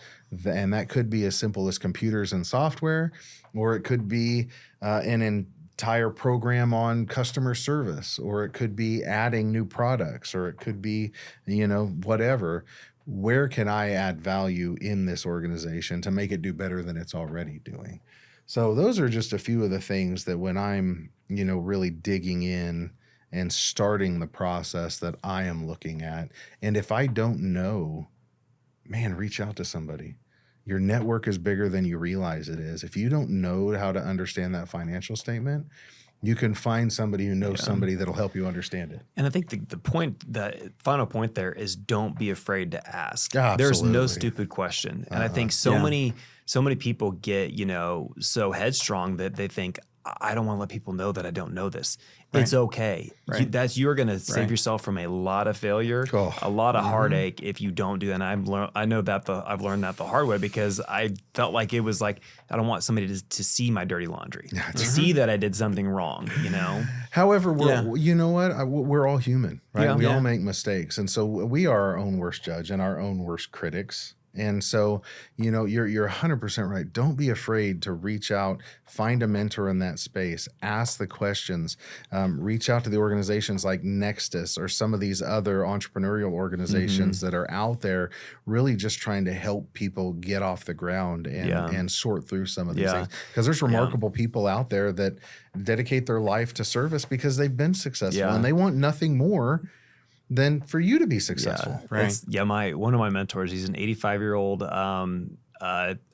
And that could be as simple as computers and software, or it could be an entire program on customer service, or it could be adding new products, or it could be, whatever. Where can I add value in this organization to make it do better than it's already doing? So those are just a few of the things that when I'm, really digging in and starting the process that I am looking at. And if I don't know, man, reach out to somebody. Your network is bigger than you realize it is. If you don't know how to understand that financial statement, you can find somebody who knows somebody that'll help you understand it. And I think the final point there is, don't be afraid to ask. Absolutely. There's no stupid question. And I think so many people get, so headstrong that they think, I don't want to let people know that I don't know this. Right. It's okay. Right. You're going to save yourself from a lot of failure, a lot of heartache if you don't do that. And I know that I've learned that the hard way, because I felt like it was like, I don't want somebody to see my dirty laundry, to see that I did something wrong, However, you know what? We're all human, right? Yeah. We all make mistakes. And so we are our own worst judge and our own worst critics. And so, you're 100% right. Don't be afraid to reach out, find a mentor in that space, ask the questions, reach out to the organizations like Nexus or some of these other entrepreneurial organizations that are out there, really just trying to help people get off the ground and sort through some of these things. Because there's remarkable people out there that dedicate their life to service because they've been successful and they want nothing more than for you to be successful. One of my mentors, he's an 85-year-old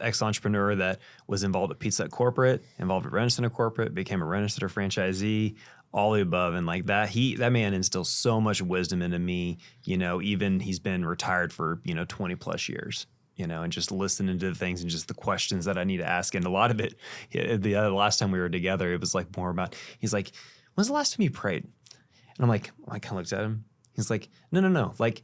ex-entrepreneur that was involved at Pizza Hut corporate, involved at Rent-A-Center corporate, became a Rent-A-Center franchisee, all the above. And like that man instills so much wisdom into me, even he's been retired for, 20 plus years. And just listening to the things and just the questions that I need to ask. And a lot of it, the last time we were together, it was like more about, he's like, when's the last time you prayed? And I'm like, I kind of looked at him. He's like, no. Like,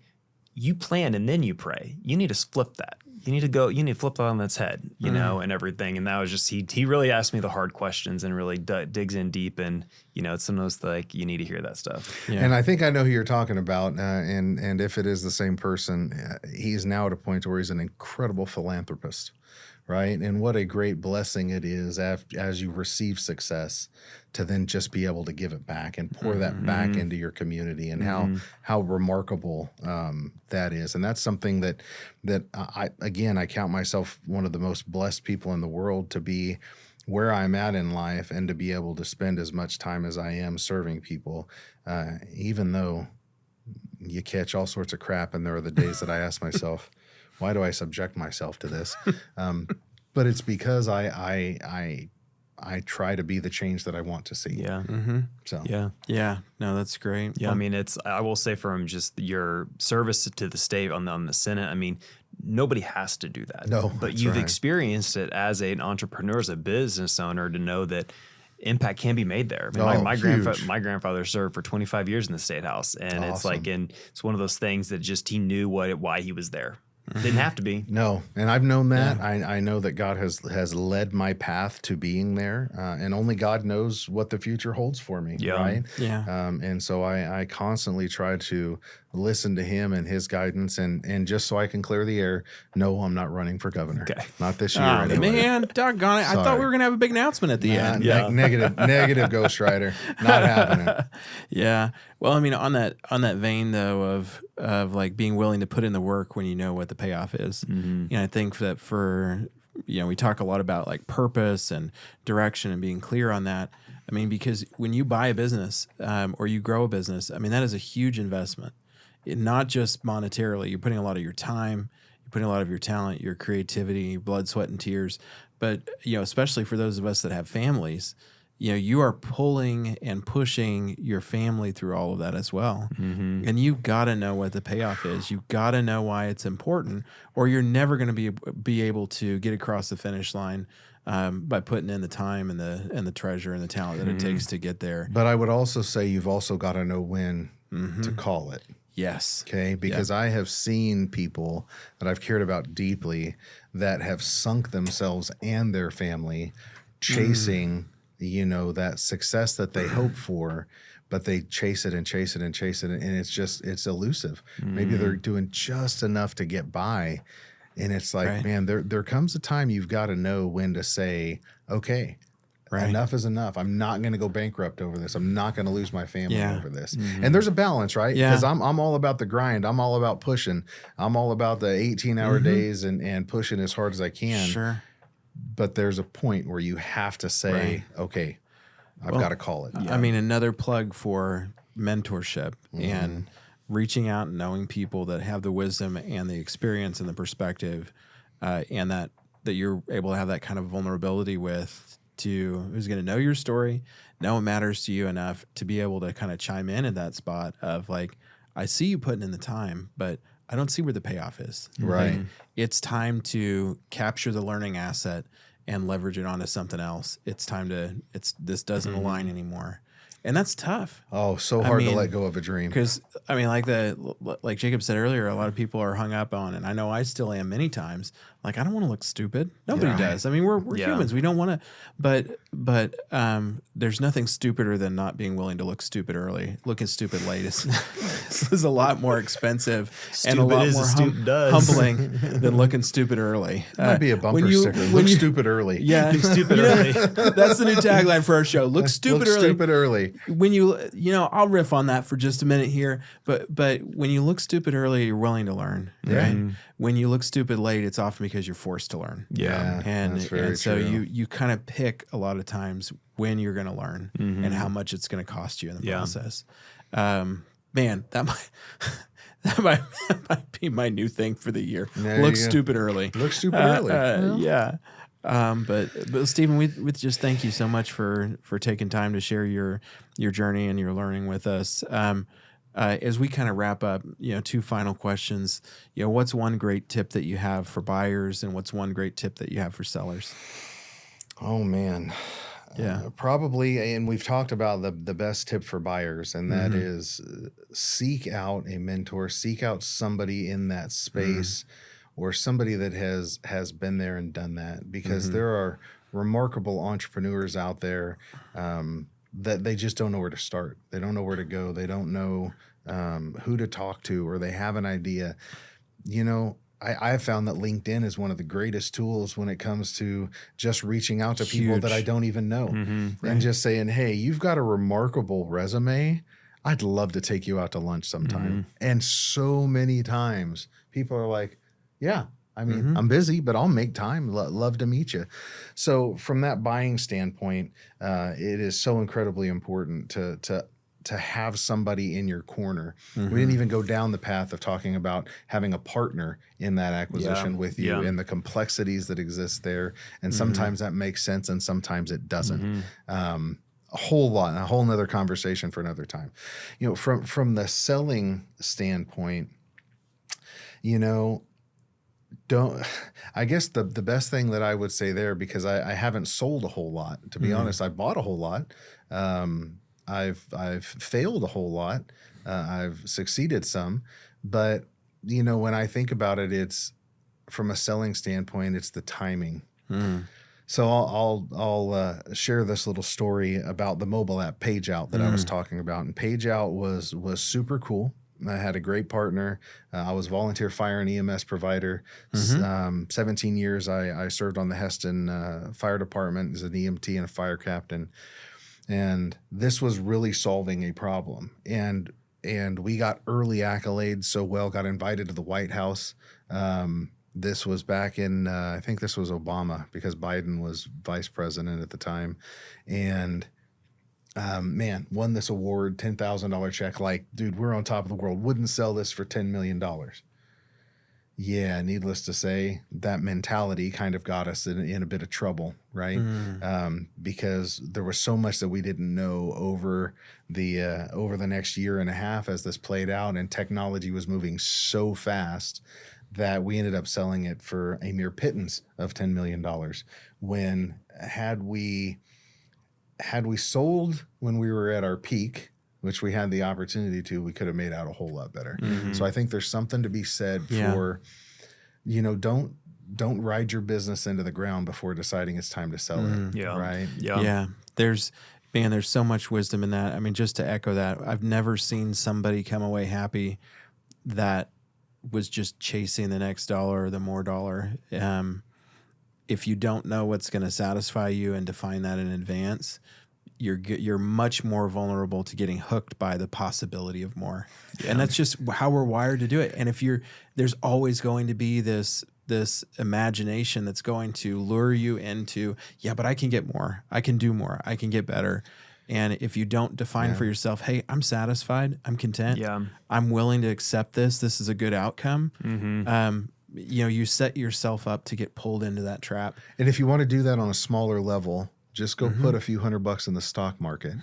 you plan and then you pray. You need to flip that. You need to flip that on its head, and everything. And that was just, he really asked me the hard questions and really digs in deep. And, it's sometimes like, you need to hear that stuff. Yeah. And I think I know who you're talking about. And if it is the same person, he's now at a point where he's an incredible philanthropist, right? And what a great blessing it is as you receive success to then just be able to give it back and pour that back into your community, and how remarkable that is. And that's something that I count myself one of the most blessed people in the world to be where I'm at in life and to be able to spend as much time as I am serving people, even though you catch all sorts of crap. And there are the days that I ask myself, why do I subject myself to this? But it's because I try to be the change that I want to see. Yeah. So Yeah. No, that's great. Yeah, I mean, I will say from just your service to the state on the Senate, I mean, nobody has to do that. No, but that's you've right. experienced it as an entrepreneur, as a business owner, to know that impact can be made there. I mean, huge. my grandfather served for 25 years in the state house, and it's Awesome. like, and it's one of those things that just he knew why he was there. Didn't have to be. No, and I've known that. I know that God has led my path to being there, and only God knows what the future holds for me. Yeah. Right. Yeah. And so I constantly try to listen to Him and His guidance, and just so I can clear the air. No, I'm not running for governor. Okay. Not this year. Oh, anyway. man, doggone it. I thought Sorry. we were going to have a big announcement at the end. Yeah. Negative Ghost Rider. Not happening. Yeah. Well, I mean, on that vein though of like being willing to put in the work when you know what the payoff is. You know, I think that we talk a lot about like purpose and direction and being clear on that. I mean, because when you buy a business or you grow a business, I mean, that is a huge investment. Not just monetarily. You're putting a lot of your time, you're putting a lot of your talent, your creativity, your blood, sweat, and tears. But, especially for those of us that have families, you are pulling and pushing your family through all of that as well. And you've got to know what the payoff is. You've got to know why it's important, or you're never going to be able to get across the finish line by putting in the time and the treasure and the talent that it takes to get there. But I would also say you've also got to know when to call it. Yes. Okay, because I have seen people that I've cared about deeply that have sunk themselves and their family chasing, that success that they hope for, but they chase it and chase it and chase it, and it's elusive. Maybe they're doing just enough to get by, and it's like, Right. man, there comes a time you've got to know when to say, okay. Right. Enough is enough. I'm not going to go bankrupt over this. I'm not going to lose my family over this. Mm-hmm. And there's a balance, right? Yeah. Because I'm all about the grind. I'm all about pushing. I'm all about the 18-hour days and pushing as hard as I can. Sure. But there's a point where you have to say, Right. okay, I've got to call it. I mean, another plug for mentorship and reaching out and knowing people that have the wisdom and the experience and the perspective, and that you're able to have that kind of vulnerability with, who's going to know your story, know it matters to you enough to be able to kind of chime in at that spot of like, I see you putting in the time, but I don't see where the payoff is. Right. Like, it's time to capture the learning asset and leverage it onto something else. It's time this doesn't align anymore. And that's tough. Oh, so hard to mean, let go of a dream. Because, I mean, like Jacob said earlier, a lot of people are hung up on, and I know I still am many times, like, I don't want to look stupid. Nobody does. I mean, we're humans. We don't want to, but there's nothing stupider than not being willing to look stupid early. Looking stupid late is a lot more expensive and a Stupid lot is more as stupid does. humbling than looking stupid early. Might be a bumper sticker. Look stupid early. Yeah. Stupid early. That's the new tagline for our show. Look stupid Look early. stupid early. When I'll riff on that for just a minute here, but when you look stupid early, you're willing to learn, right? When you look stupid late, it's often because you're forced to learn. Yeah. And that's very so true. you kind of pick a lot of times when you're going to learn and how much it's going to cost you in the process. Man, that might be my new thing for the year. There Look you go. stupid early. Look stupid early. Yeah. But Stephen, we just thank you so much for taking time to share your journey and your learning with us. As we kind of wrap up, two final questions. What's one great tip that you have for buyers, and what's one great tip that you have for sellers? Oh, man. Yeah. Probably, and we've talked about the best tip for buyers, and that is seek out a mentor, seek out somebody in that space or somebody that has been there and done that, because there are remarkable entrepreneurs out there that they just don't know where to start. They don't know where to go. They don't know who to talk to, or they have an idea. I have found that LinkedIn is one of the greatest tools when it comes to just reaching out to people that I don't even know and just saying, hey, you've got a remarkable resume. I'd love to take you out to lunch sometime. And so many times people are like, yeah, I mean, I'm busy, but I'll make time. Love to meet you. So from that buying standpoint, it is so incredibly important to have somebody in your corner. We didn't even go down the path of talking about having a partner in that acquisition with you and the complexities that exist there. And sometimes that makes sense and sometimes it doesn't. A whole nother conversation for another time. You know, from the selling standpoint, you know, I guess the best thing that I would say there, because I haven't sold a whole lot, to be honest. I bought a whole lot. I've failed a whole lot. I've succeeded some, but you know, when I think about it, it's from a selling standpoint, it's the timing. So I'll share this little story about the mobile app PageOut that I was talking about. And PageOut was super cool. I had a great partner. I was a volunteer fire and EMS provider. 17 years I served on the Heston Fire Department as an EMT and a fire captain. And this was really solving a problem. And we got early accolades so well, got invited to the White House. This was back in, I think this was Obama, because Biden was vice president at the time. And man, won this award, $10,000 check. Like, dude, we're on top of the world. Wouldn't sell this for $10 million. Yeah, needless to say, that mentality kind of got us in a bit of trouble, right? Because there was so much that we didn't know over the next year and a half as this played out, and technology was moving so fast that we ended up selling it for a mere pittance of $10 million. When had we sold when we were at our peak, which we had the opportunity to, we could have made out a whole lot better. So I think there's something to be said for, you know, don't ride your business into the ground before deciding it's time to sell it. Right. Yeah. There's so much wisdom in that. I mean, just to echo that, I've never seen somebody come away happy that was just chasing the next dollar or the more dollar. If you don't know what's going to satisfy you and define that in advance, you're much more vulnerable to getting hooked by the possibility of more. And that's just how we're wired to do it. And there's always going to be this imagination that's going to lure you into, yeah, but I can get more. I can do more. I can get better. And if you don't define for yourself, hey, I'm satisfied, I'm content, I'm willing to accept this is a good outcome, you know, you set yourself up to get pulled into that trap. And if you want to do that on a smaller level, just go put a few $100 in the stock market.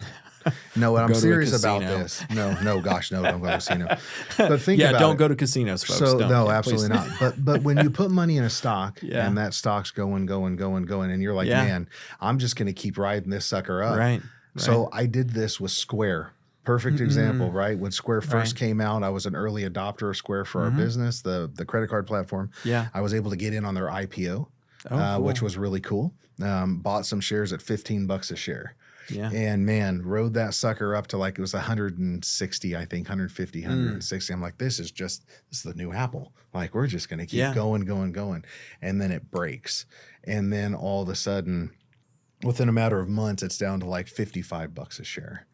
No, I'm serious about this. No, gosh, no, don't go to a casino. But think about don't it. Go to casinos, folks. So don't. No, Yeah, absolutely not. But when you put money in a stock and that stock's going, and you're like, man, I'm just going to keep riding this sucker up. Right. So I did this with Square. Perfect example, right? When Square first came out, I was an early adopter of Square for our business, the credit card platform. Yeah. I was able to get in on their IPO, cool. which was really cool. Bought some shares at $15 a share. Yeah. And man, rode that sucker up to like, it was 160, I think, 150, 160. I'm like, this is the new Apple. Like, we're just going to keep going. And then it breaks. And then all of a sudden, within a matter of months, it's down to like $55 a share.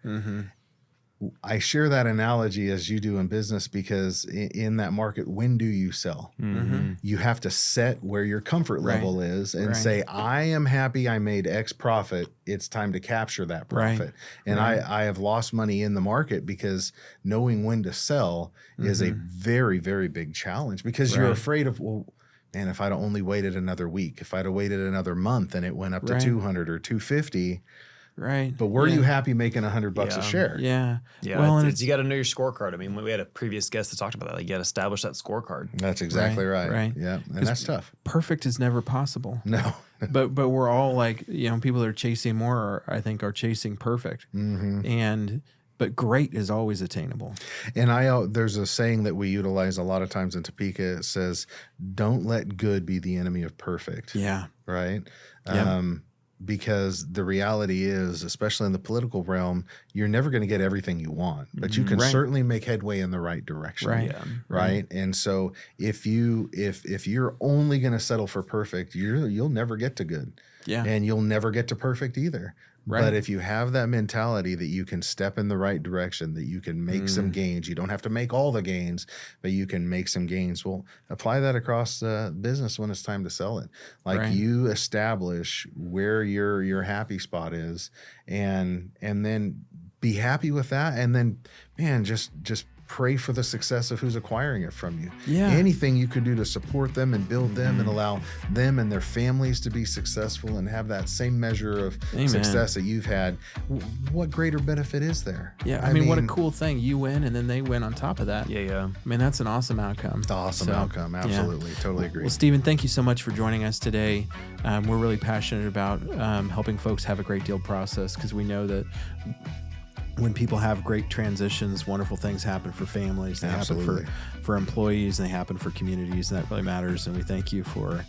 I share that analogy as you do in business because in that market, when do you sell? You have to set where your comfort level is and say, I am happy I made X profit. It's time to capture that profit. And I have lost money in the market because knowing when to sell is a very, very big challenge because you're afraid of, well, man, if I'd only waited another week, if I'd have waited another month and it went up to 200 or 250, right. But were you happy making $100 a share? Yeah. Well, you got to know your scorecard. I mean, we had a previous guest that talked about that. Like, you got to establish that scorecard. That's exactly right. Right. Yeah, and that's tough. Perfect is never possible. No. but we're all like, you know, people that are chasing more, I think, are chasing perfect. But great is always attainable. And there's a saying that we utilize a lot of times in Topeka. It says, "Don't let good be the enemy of perfect." Yeah. Right. Yep. because the reality is, especially in the political realm, you're never going to get everything you want, but you can Right. certainly make headway in the right direction. Right. Yeah. Right. And so if you're only going to settle for perfect, you'll never get to good. Yeah. And you'll never get to perfect either. Right. But if you have that mentality that you can step in the right direction, that you can make some gains, you don't have to make all the gains, but you can make some gains. Well, apply that across business when it's time to sell it. Like Right. you establish where your happy spot is, and then be happy with that, and then man, just pray for the success of who's acquiring it from you. Yeah. Anything you can do to support them and build them and allow them and their families to be successful and have that same measure of Amen. success that you've had, what greater benefit is there? Yeah. I mean, what a cool thing. You win and then they win on top of that. Yeah. I mean, that's an awesome outcome. Awesome So, outcome. yeah. Absolutely. Totally agree. Well, Stephen, thank you so much for joining us today. We're really passionate about helping folks have a great deal process, because we know that when people have great transitions, wonderful things happen for families, they Absolutely. happen for employees, and they happen for communities, and that really matters. And we thank you for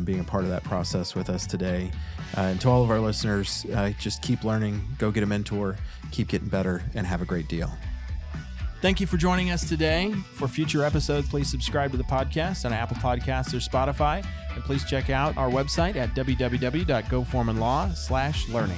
being a part of that process with us today. And to all of our listeners, just keep learning, go get a mentor, keep getting better, and have a great deal. Thank you for joining us today. For future episodes, please subscribe to the podcast on Apple Podcasts or Spotify. And please check out our website at www.goforemanlaw.com/learning.